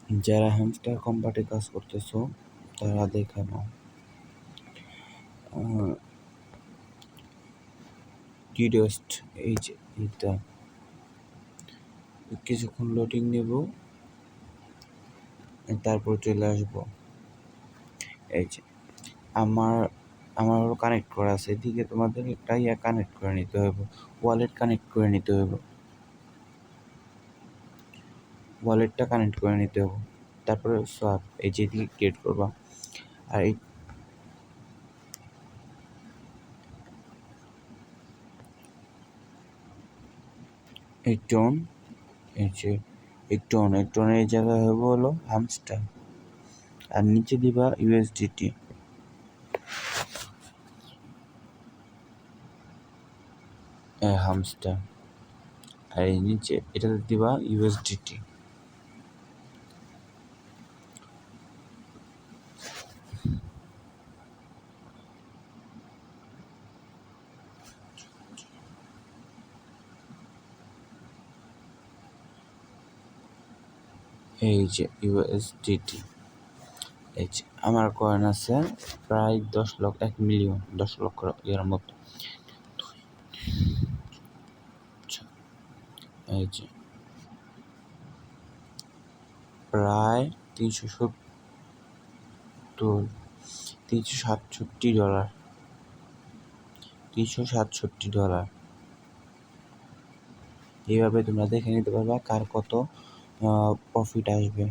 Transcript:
যারা হ্যামস্টার কোম্পানিতে কাজ করতেছো তারা দেখে নাও। ডিডস্ট এই যে এটা কিছুক্ষণ লোডিং নেব, তারপর চলে আসবো। এই যে আমার হলো কানেক্ট করা আছে, এদিকে তোমাদের একটা কানেক্ট করে নিতে হবে, ওয়ালেট কানেক্ট করে নিতে হবে, ওয়ালেটটা কানেক্ট করে নিতে হবে। তারপরে সোয়াপ এই যে এদিকে ক্রিয়েট করবা। আর এই টোন এই যে এই টোনের জায়গায় হবে হলো হ্যামস্টার, আর নিচে দিবা ইউএসডিটি। হ্যামস্টার আর এই নিচে এটাতে দিবা ইউএসডিটি। এই যে ইউএসডিটি, এই যে আমার কয়েন আছে প্রায় 1 মিলিয়ন 10 লক্ষ এর মতো। এই যে প্রায় $367 $367। এইভাবে তোমরা দেখে নিতে পারবা কার কত প্রফিট আসবে।